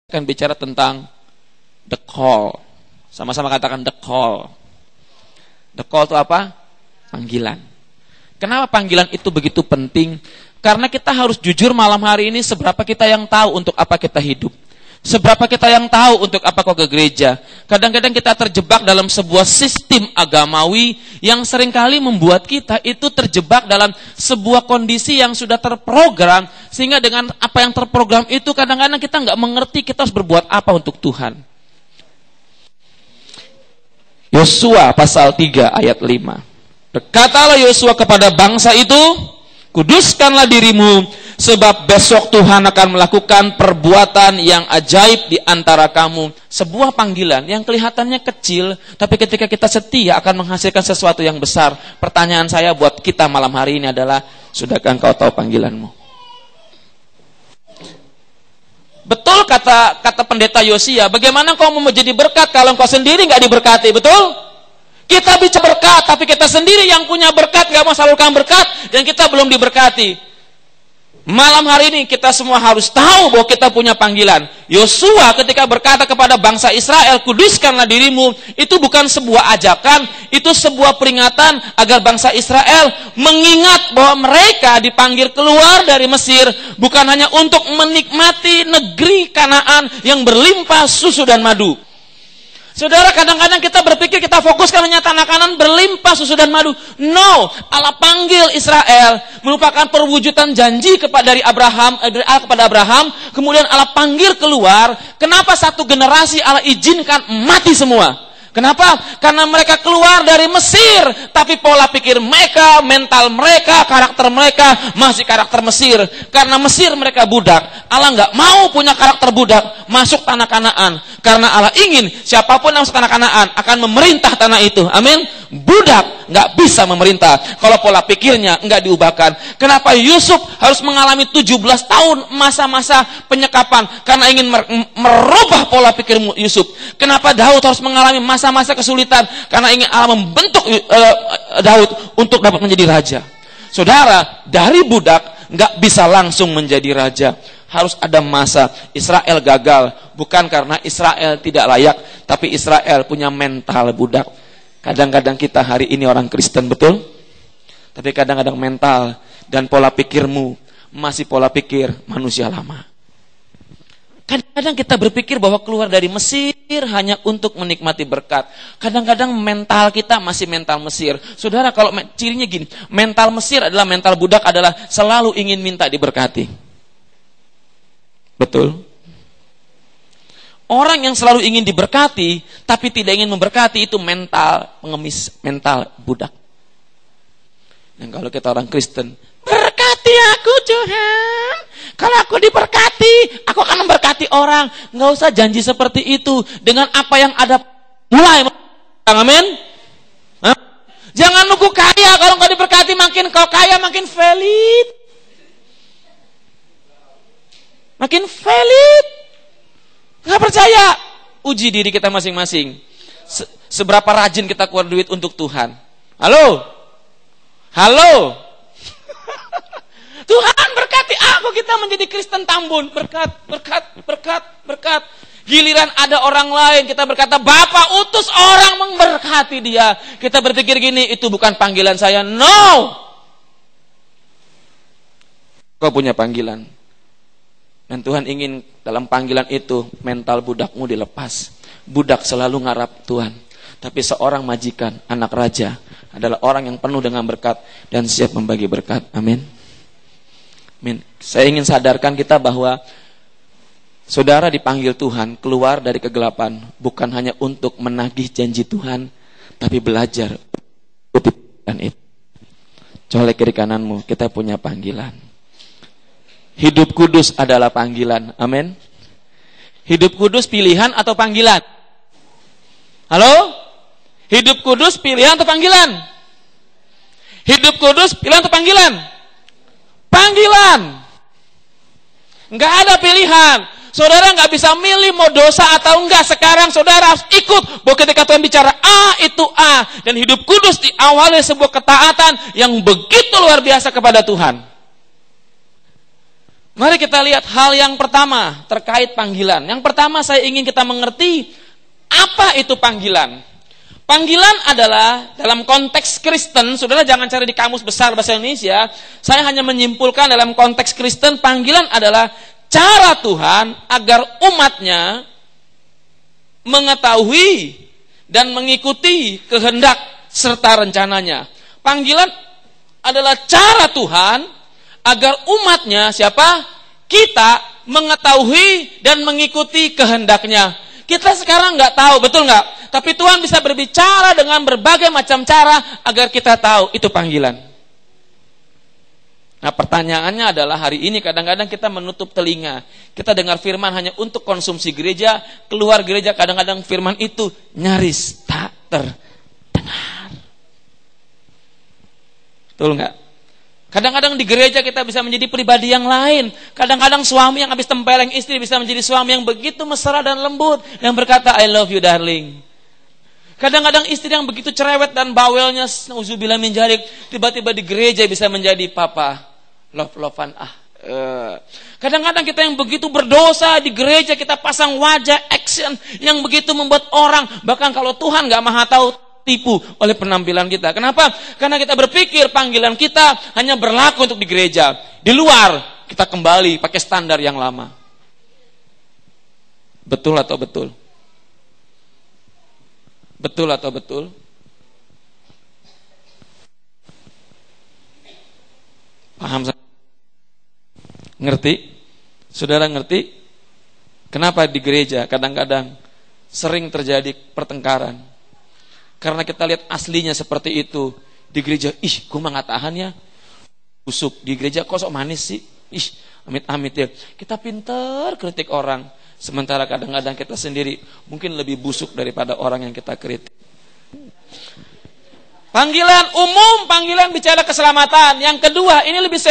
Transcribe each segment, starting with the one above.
akan bicara tentang the call. Sama-sama katakan the call. The call itu apa? Panggilan. Kenapa panggilan itu begitu penting? Karena kita harus jujur malam hari ini seberapa kita yang tahu untuk apa kita hidup. Seberapa kita yang tahu untuk apa kok ke gereja. Kadang-kadang kita terjebak dalam sebuah sistem agamawi yang seringkali membuat kita itu terjebak dalam sebuah kondisi yang sudah terprogram. Sehingga dengan apa yang terprogram itu kadang-kadang kita nggak mengerti kita harus berbuat apa untuk Tuhan. Yosua pasal 3 ayat 5. Berkatalah Yosua kepada bangsa itu, kuduskanlah dirimu, sebab besok Tuhan akan melakukan perbuatan yang ajaib di antara kamu. Sebuah panggilan yang kelihatannya kecil, tapi ketika kita setia akan menghasilkan sesuatu yang besar. Pertanyaan saya buat kita malam hari ini adalah, sudahkah engkau tahu panggilanmu? Betul kata pendeta Yosia, bagaimana engkau mau menjadi berkat kalau engkau sendiri nggak diberkati, betul? Kita bicara berkat, tapi kita sendiri yang punya berkat nggak mau salurkan berkat, dan kita belum diberkati. Malam hari ini kita semua harus tahu bahwa kita punya panggilan. Yosua ketika berkata kepada bangsa Israel, kuduskanlah dirimu, itu bukan sebuah ajakan, itu sebuah peringatan agar bangsa Israel mengingat bahwa mereka dipanggil keluar dari Mesir bukan hanya untuk menikmati negeri Kanaan yang berlimpah susu dan madu. Saudara, kadang-kadang kita berpikir kita fokuskan hanya tanah Kanaan berlimpah susu dan madu. No, Allah panggil Israel merupakan perwujudan janji dari Allah kepada Abraham. Kemudian Allah panggil keluar. Kenapa satu generasi Allah izinkan mati semua? Kenapa? Karena mereka keluar dari Mesir, tapi pola pikir mereka, mental mereka, karakter mereka masih karakter Mesir. Karena Mesir mereka budak. Allah nggak mau punya karakter budak masuk tanah Kanaan. Karena Allah ingin siapapun yang masuk tanah Kanaan akan memerintah tanah itu. Amin. Budak nggak bisa memerintah kalau pola pikirnya nggak diubahkan. Kenapa Yusuf harus mengalami 17 tahun masa-masa penyekapan? Karena ingin merubah pola pikir Yusuf. Kenapa Daud harus mengalami masa-masa kesulitan? Karena ingin Allah membentuk Daud untuk dapat menjadi raja. Saudara, dari budak nggak bisa langsung menjadi raja. Harus ada masa. Israel gagal bukan karena Israel tidak layak, tapi Israel punya mental budak. Kadang-kadang kita hari ini orang Kristen, betul? Tapi kadang-kadang mental dan pola pikirmu masih pola pikir manusia lama. Kadang-kadang kita berpikir bahwa keluar dari Mesir hanya untuk menikmati berkat. Kadang-kadang mental kita masih mental Mesir. Saudara, kalau cirinya gini, mental Mesir adalah mental budak adalah selalu ingin minta diberkati. Betul? Orang yang selalu ingin diberkati, tapi tidak ingin memberkati, itu mental pengemis, mental budak. Dan kalau kita orang Kristen, berkati aku Tuhan. Kalau aku diberkati, aku akan memberkati orang. Nggak usah janji seperti itu. Dengan apa yang ada, mulai. Amin. Jangan nunggu kaya. Kalau nggak diberkati, makin kau kaya, makin valid. Makin valid. Nggak percaya? Uji diri kita masing-masing. Seberapa rajin kita keluar duit untuk Tuhan? Halo? Halo? Tuhan berkati aku, kita menjadi Kristen Tambun. Berkat, berkat, berkat, berkat. Giliran ada orang lain, kita berkata, Bapak utus orang memberkati dia. Kita berpikir gini, itu bukan panggilan saya. No! Kau punya panggilan. Dan Tuhan ingin dalam panggilan itu mental budakmu dilepas. Budak selalu ngarap Tuhan. Tapi seorang majikan, anak raja adalah orang yang penuh dengan berkat dan siap membagi berkat. Amin. Amin. Saya ingin sadarkan kita bahwa saudara dipanggil Tuhan keluar dari kegelapan bukan hanya untuk menagih janji Tuhan, tapi belajar dan itu. Colek kiri kananmu, kita punya panggilan. Hidup kudus adalah panggilan. Amin. Hidup kudus pilihan atau panggilan? Halo? Hidup kudus pilihan atau panggilan? Hidup kudus pilihan atau panggilan? Panggilan. Enggak ada pilihan. Saudara enggak bisa milih mau dosa atau enggak. Sekarang saudara harus ikut. Bahwa ketika Tuhan bicara A, itu A. Dan hidup kudus diawali sebuah ketaatan yang begitu luar biasa kepada Tuhan. Mari kita lihat hal yang pertama terkait panggilan. Yang pertama saya ingin kita mengerti apa itu panggilan. Panggilan adalah dalam konteks Kristen, saudara jangan cari di kamus besar bahasa Indonesia. Saya hanya menyimpulkan dalam konteks Kristen, panggilan adalah cara Tuhan agar umatnya mengetahui dan mengikuti kehendak serta rencananya. Panggilan adalah cara Tuhan agar umatnya, siapa? Kita mengetahui dan mengikuti kehendaknya. Kita sekarang nggak tahu, betul nggak? Tapi Tuhan bisa berbicara dengan berbagai macam cara agar kita tahu itu panggilan. Nah pertanyaannya adalah hari ini kadang-kadang kita menutup telinga. Kita dengar firman hanya untuk konsumsi gereja, keluar gereja kadang-kadang firman itu nyaris tak terdengar. Betul nggak? Kadang-kadang di gereja kita bisa menjadi pribadi yang lain. Kadang-kadang suami yang habis tempeleng istri bisa menjadi suami yang begitu mesra dan lembut, yang berkata I love you darling. Kadang-kadang istri yang begitu cerewet dan bawelnya nauzubillah min dzalik, tiba-tiba di gereja bisa menjadi papa love-lovean. Kadang-kadang kita yang begitu berdosa di gereja kita pasang wajah action yang begitu membuat orang, bahkan kalau Tuhan nggak maha tahu, tipu oleh penampilan kita. Kenapa? Karena kita berpikir panggilan kita hanya berlaku untuk di gereja. Di luar kita kembali pakai standar yang lama. Betul atau betul? Betul atau betul? Paham? Ngerti? Saudara ngerti? Kenapa di gereja kadang-kadang sering terjadi pertengkaran? Karena kita lihat aslinya seperti itu. Di gereja, gue mah gak tahan ya. Busuk, di gereja kok sok manis sih. Amit-amit ya. Kita pinter kritik orang. Sementara kadang-kadang kita sendiri mungkin lebih busuk daripada orang yang kita kritik. Panggilan umum, panggilan bicara keselamatan. Yang kedua, ini lebih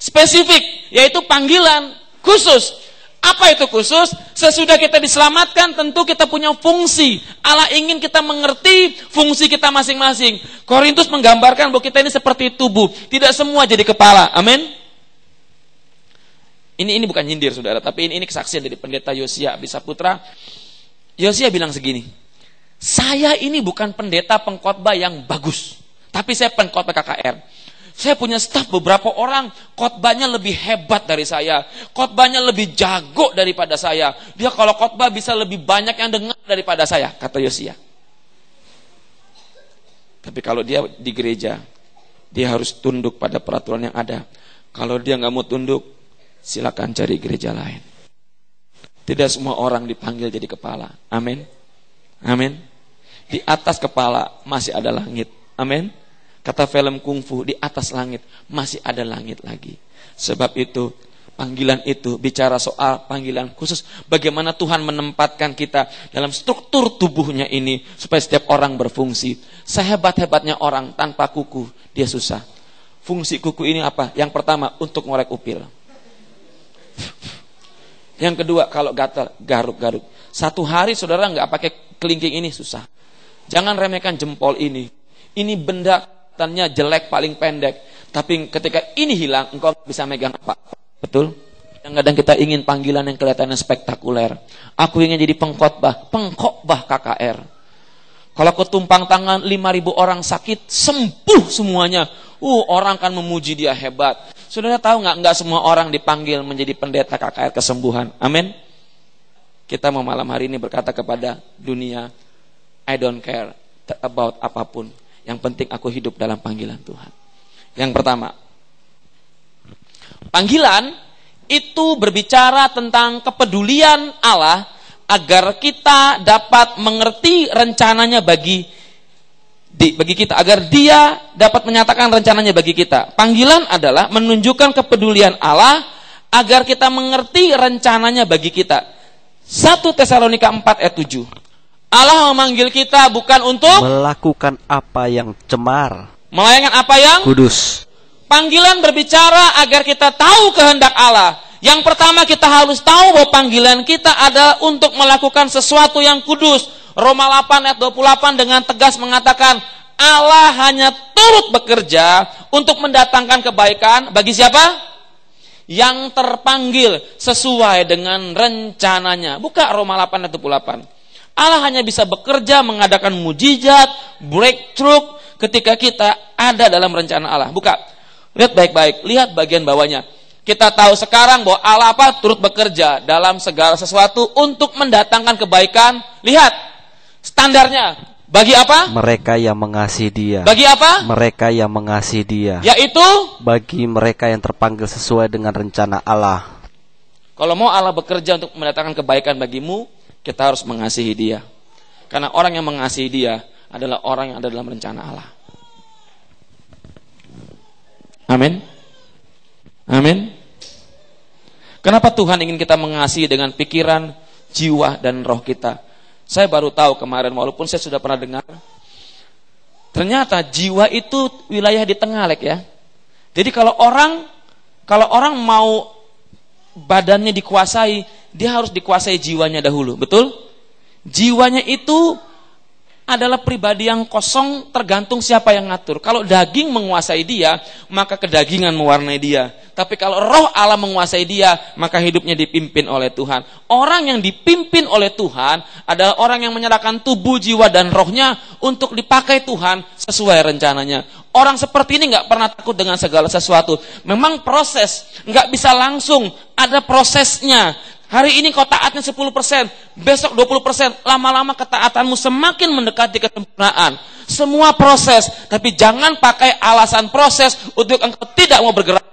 spesifik, yaitu panggilan khusus. Apa itu khusus? Sesudah kita diselamatkan tentu kita punya fungsi. Allah ingin kita mengerti fungsi kita masing-masing. Korintus menggambarkan bahwa kita ini seperti tubuh, tidak semua jadi kepala. Amin. Ini bukan nyindir saudara, tapi ini kesaksian dari pendeta Yosia Abisaputra. Yosia bilang segini, saya ini bukan pendeta pengkhotbah yang bagus, tapi saya pengkhotbah KKR. Saya punya staf beberapa orang, khotbahnya lebih hebat dari saya. Khotbahnya lebih jago daripada saya. Dia kalau khotbah bisa lebih banyak yang dengar daripada saya, kata Yosia. Tapi kalau dia di gereja, dia harus tunduk pada peraturan yang ada. Kalau dia nggak mau tunduk, silakan cari gereja lain. Tidak semua orang dipanggil jadi kepala. Amin. Amin. Di atas kepala masih ada langit. Amin. Kata film kungfu, di atas langit masih ada langit lagi. Sebab itu, panggilan itu bicara soal panggilan khusus. Bagaimana Tuhan menempatkan kita dalam struktur tubuhnya ini, supaya setiap orang berfungsi. Sehebat-hebatnya orang tanpa kuku, dia susah. Fungsi kuku ini apa? Yang pertama, untuk ngorek upil. Yang kedua, kalau gatal, garuk-garuk. Satu hari saudara nggak pakai kelingking ini, susah. Jangan remehkan jempol ini. Ini benda tanya jelek paling pendek, tapi ketika ini hilang engkau bisa megang apa? Betul? Kadang-kadang kita ingin panggilan yang kelihatannya spektakuler. Aku ingin jadi pengkhotbah KKR. Kalau ketumpang tangan 5.000 orang sakit sembuh semuanya, orang akan memuji dia hebat. Saudara tahu nggak semua orang dipanggil menjadi pendeta KKR kesembuhan. Amin. Kita mau malam hari ini berkata kepada dunia, I don't care about apapun. Yang penting aku hidup dalam panggilan Tuhan. Yang pertama, panggilan itu berbicara tentang kepedulian Allah agar kita dapat mengerti rencananya bagi kita, agar dia dapat menyatakan rencananya bagi kita. Panggilan adalah menunjukkan kepedulian Allah agar kita mengerti rencananya bagi kita. 1 Tesalonika 4 ayat 7. Allah memanggil kita bukan untuk melakukan apa yang cemar, melakukan apa yang kudus. Panggilan berbicara agar kita tahu kehendak Allah. Yang pertama kita harus tahu bahwa panggilan kita adalah untuk melakukan sesuatu yang kudus. Roma 8 ayat 28 dengan tegas mengatakan Allah hanya turut bekerja untuk mendatangkan kebaikan bagi siapa? yang terpanggil sesuai dengan rencananya. Buka Roma 8 ayat 28. Allah hanya bisa bekerja mengadakan mujizat, breakthrough ketika kita ada dalam rencana Allah. Buka. Lihat baik-baik, lihat bagian bawahnya. Kita tahu sekarang bahwa Allah apa? Turut bekerja dalam segala sesuatu untuk mendatangkan kebaikan. Lihat standarnya. Bagi apa? Mereka yang mengasihi Dia. Bagi apa? Mereka yang mengasihi Dia. Yaitu bagi mereka yang terpanggil sesuai dengan rencana Allah. Kalau mau Allah bekerja untuk mendatangkan kebaikan bagimu, kita harus mengasihi Dia. Karena orang yang mengasihi Dia adalah orang yang ada dalam rencana Allah. Amin. Amin. Kenapa Tuhan ingin kita mengasihi dengan pikiran, jiwa, dan roh kita? Saya baru tahu kemarin, walaupun saya sudah pernah dengar, ternyata jiwa itu wilayah di tengah, Lek, ya. Jadi kalau orang mau badannya dikuasai, dia harus dikuasai jiwanya dahulu, betul? Jiwanya itu adalah pribadi yang kosong, tergantung siapa yang ngatur. Kalau daging menguasai dia, maka kedagingan mewarnai dia. Tapi kalau roh Allah menguasai dia, maka hidupnya dipimpin oleh Tuhan. Orang yang dipimpin oleh Tuhan adalah orang yang menyerahkan tubuh, jiwa, dan rohnya untuk dipakai Tuhan sesuai rencananya. Orang seperti ini gak pernah takut dengan segala sesuatu. Memang proses, gak bisa langsung, ada prosesnya. Hari ini kau taatnya 10%, besok 20%, lama-lama ketaatanmu semakin mendekati kesempurnaan. Semua proses, tapi jangan pakai alasan proses untuk engkau tidak mau bergerak.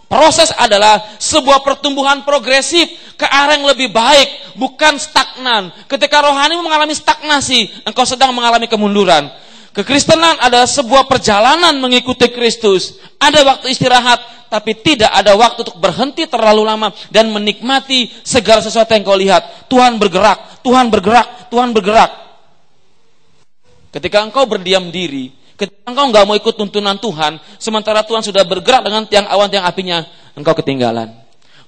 Proses adalah sebuah pertumbuhan progresif ke arah yang lebih baik, bukan stagnan. Ketika rohanimu mengalami stagnasi, engkau sedang mengalami kemunduran. Kekristenan adalah sebuah perjalanan mengikuti Kristus. Ada waktu istirahat, tapi tidak ada waktu untuk berhenti terlalu lama dan menikmati segala sesuatu yang kau lihat. Tuhan bergerak, Tuhan bergerak, Tuhan bergerak. Ketika engkau berdiam diri, ketika engkau nggak mau ikut tuntunan Tuhan, sementara Tuhan sudah bergerak dengan tiang awan, tiang apinya, engkau ketinggalan.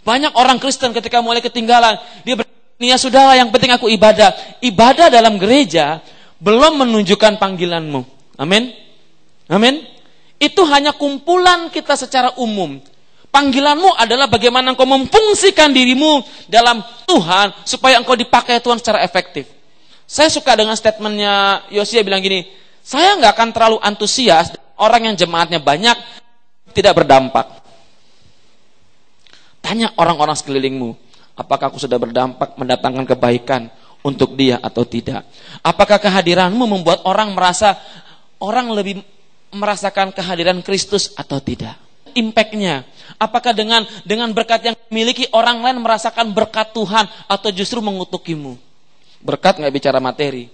Banyak orang Kristen ketika mulai ketinggalan, dia berkata, ya sudahlah, yang penting aku ibadah. Ibadah dalam gereja belum menunjukkan panggilanmu. Amin. Amin. Itu hanya kumpulan kita secara umum. Panggilanmu adalah bagaimana engkau memfungsikan dirimu dalam Tuhan supaya engkau dipakai Tuhan secara efektif. Saya suka dengan statementnya Yosia bilang gini, saya nggak akan terlalu antusias orang yang jemaatnya banyak tidak berdampak. Tanya orang-orang sekelilingmu, apakah aku sudah berdampak mendatangkan kebaikan untuk dia atau tidak? Apakah kehadiranmu membuat orang lebih merasakan kehadiran Kristus atau tidak? Impact-nya. Apakah dengan berkat yang dimiliki orang lain merasakan berkat Tuhan atau justru mengutukimu? Berkat nggak bicara materi.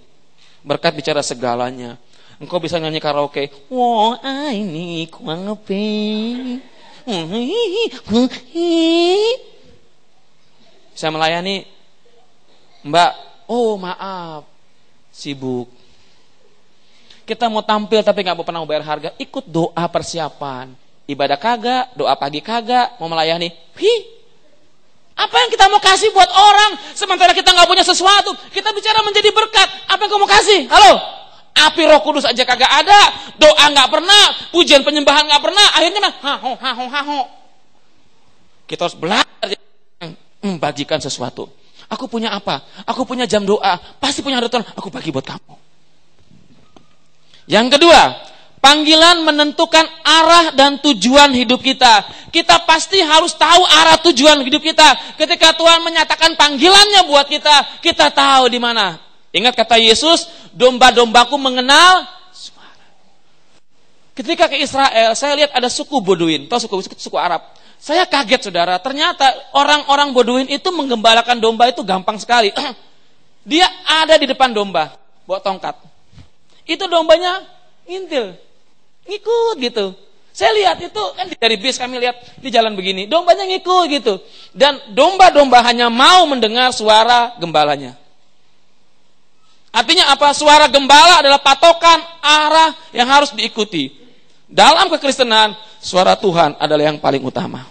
Berkat bicara segalanya. Engkau bisa nyanyi karaoke. Wah, ini kuangepe. Saya melayani, Mbak, oh maaf, sibuk. Kita mau tampil tapi gak mau pernah bayar harga. Ikut doa persiapan. Ibadah kagak, doa pagi kagak, mau melayani. Apa yang kita mau kasih buat orang sementara kita gak punya sesuatu? Kita bicara menjadi berkat. Apa yang kamu mau kasih? Halo? Api Roh Kudus aja kagak ada, doa gak pernah, pujian penyembahan gak pernah. Akhirnya mah haho. Kita harus belajar membagikan sesuatu. Aku punya apa? Aku punya jam doa. Pasti punya Tuhan. Aku bagi buat kamu. Yang kedua, panggilan menentukan arah dan tujuan hidup kita. Kita pasti harus tahu arah tujuan hidup kita. Ketika Tuhan menyatakan panggilannya buat kita, kita tahu di mana. Ingat kata Yesus, domba-dombaku mengenal suara. Ketika ke Israel, saya lihat ada suku Boduin. Tahu suku Arab. Saya kaget, saudara. Ternyata orang-orang Boduin itu menggembalakan domba itu gampang sekali. Dia ada di depan domba, bawa tongkat. Itu dombanya ngintil, ngikut gitu. Saya lihat itu kan dari bis kami lihat di jalan begini, dombanya ngikut gitu. Dan domba-domba hanya mau mendengar suara gembalanya. Artinya apa? Suara gembala adalah patokan arah yang harus diikuti. Dalam kekristenan, suara Tuhan adalah yang paling utama.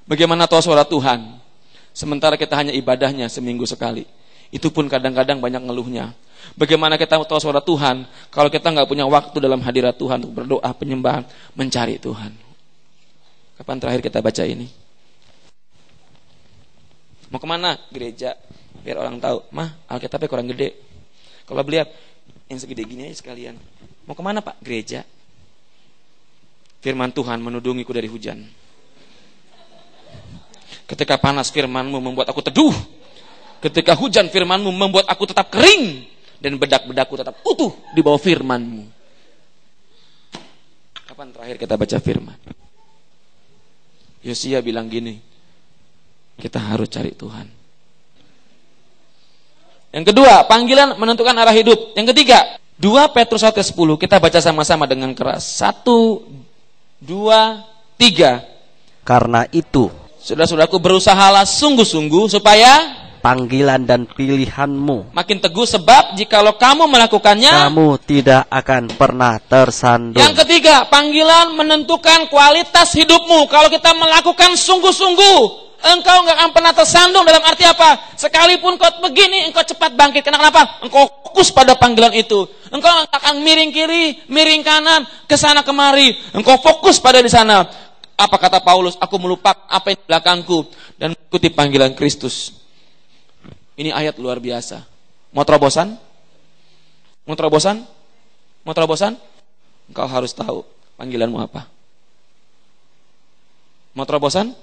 Bagaimana tahu suara Tuhan? Sementara kita hanya ibadahnya seminggu sekali. Itu pun kadang-kadang banyak ngeluhnya. Bagaimana kita tahu suara Tuhan kalau kita nggak punya waktu dalam hadirat Tuhan untuk berdoa, penyembahan, mencari Tuhan. Kapan terakhir kita baca ini? Mau kemana? Gereja. Biar orang tahu, mah Alkitabnya kurang gede. Kalau lihat yang segede gini aja sekalian. Mau kemana Pak? Gereja. Firman Tuhan menudungiku dari hujan. Ketika panas firman-Mu membuat aku teduh. Ketika hujan firman-Mu membuat aku tetap kering. Dan bedak-bedakku tetap utuh di bawah firman-Mu. Kapan terakhir kita baca firman? Yosia bilang gini, kita harus cari Tuhan. Yang kedua, panggilan menentukan arah hidup. Yang ketiga, 2 Petrus 1:10, kita baca sama-sama dengan keras. 1, 2, 3. Karena itu, saudara-saudaraku, berusahalah sungguh-sungguh supaya panggilan dan pilihanmu makin teguh, sebab jikalau kamu melakukannya, kamu tidak akan pernah tersandung. Yang ketiga, panggilan menentukan kualitas hidupmu. Kalau kita melakukan sungguh-sungguh, engkau nggak akan pernah tersandung. Dalam arti apa? Sekalipun kau begini, engkau cepat bangkit. Kenapa? Engkau fokus pada panggilan itu. Engkau nggak akan miring kiri, miring kanan, ke sana kemari. Engkau fokus pada di sana. Apa kata Paulus? Aku melupakan apa yang di belakangku dan mengikuti panggilan Kristus. Ini ayat luar biasa. Mau terobosan? Mau terobosan? Mau terobosan? Engkau harus tahu panggilanmu apa. Mau terobosan?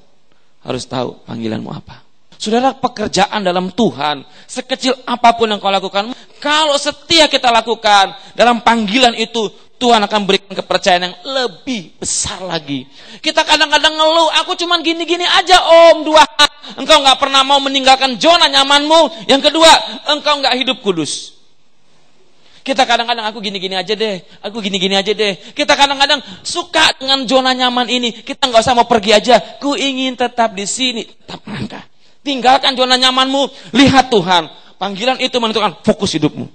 Harus tahu panggilanmu apa. Saudara, pekerjaan dalam Tuhan, sekecil apapun yang kau lakukan, kalau setia kita lakukan dalam panggilan itu, Tuhan akan berikan kepercayaan yang lebih besar lagi. Kita kadang-kadang ngeluh, aku cuman gini-gini aja om. 2, engkau gak pernah mau meninggalkan zona nyamanmu. Yang kedua, engkau gak hidup kudus. Kita kadang-kadang aku gini-gini aja deh, aku gini-gini aja deh. Kita kadang-kadang suka dengan zona nyaman ini. Kita nggak usah mau pergi aja. Ku ingin tetap di sini, tetap melangkah. Tinggalkan zona nyamanmu, lihat Tuhan. Panggilan itu menentukan fokus hidupmu.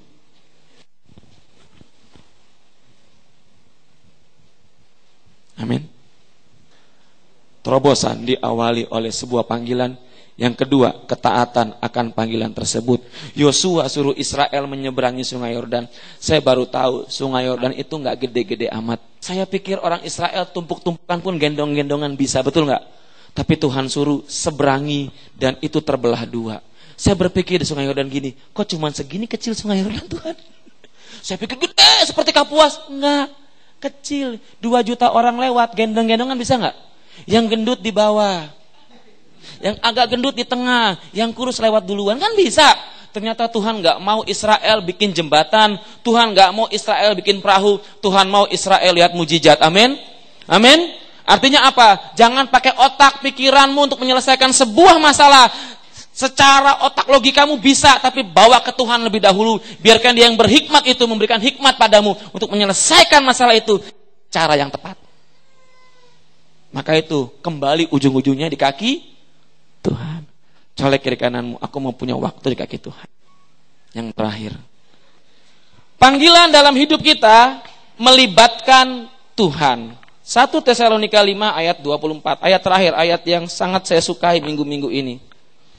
Amin. Terobosan diawali oleh sebuah panggilan. Yang kedua, ketaatan akan panggilan tersebut. Yosua suruh Israel menyeberangi sungai Yordan. Saya baru tahu sungai Yordan itu nggak gede-gede amat. Saya pikir orang Israel tumpuk-tumpukan pun gendong-gendongan bisa, betul nggak? Tapi Tuhan suruh seberangi dan itu terbelah 2. Saya berpikir di sungai Yordan gini, kok cuma segini kecil sungai Yordan Tuhan? Saya pikir gede seperti Kapuas. Enggak, kecil. 2 juta orang lewat, gendong-gendongan bisa nggak? Yang gendut di bawah, yang agak gendut di tengah, yang kurus lewat duluan, kan bisa. Ternyata Tuhan gak mau Israel bikin jembatan, Tuhan gak mau Israel bikin perahu, Tuhan mau Israel lihat mujizat. Amin. Amin. Artinya apa? Jangan pakai otak pikiranmu untuk menyelesaikan sebuah masalah. Secara otak logikamu bisa, tapi bawa ke Tuhan lebih dahulu. Biarkan Dia yang berhikmat itu memberikan hikmat padamu untuk menyelesaikan masalah itu cara yang tepat. Maka itu kembali ujung-ujungnya di kaki Tuhan. Colek kiri kananmu, aku mau punya waktu di kaki Tuhan. Yang terakhir, panggilan dalam hidup kita melibatkan Tuhan. 1 Tesalonika 5 ayat 24. Ayat terakhir, ayat yang sangat saya sukai minggu-minggu ini.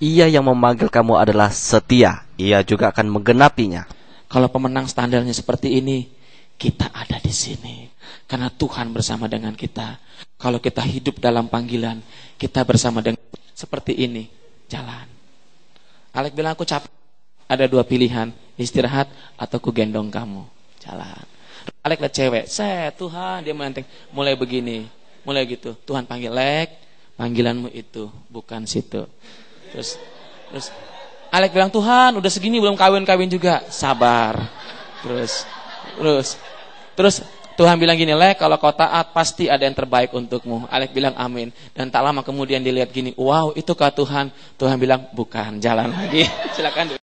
Ia yang memanggil kamu adalah setia, ia juga akan menggenapinya. Kalau pemenang standarnya seperti ini, kita ada di sini karena Tuhan bersama dengan kita. Kalau kita hidup dalam panggilan, kita bersama dengan seperti ini, jalan. Alek bilang aku capek. Ada 2 pilihan, istirahat atau ku gendong kamu, jalan. Alek lihat cewek, Tuhan dia menenteng, mulai begini, mulai gitu. Tuhan panggil, Lek, panggilanmu itu bukan situ. Terus Alek bilang, Tuhan udah segini belum kawin-kawin juga, sabar. Terus Tuhan bilang gini, Lek, kalau kau taat pasti ada yang terbaik untukmu. Alek bilang amin. Dan tak lama kemudian dilihat gini, wow, itukah Tuhan? Tuhan bilang bukan, jalan lagi. Silakan.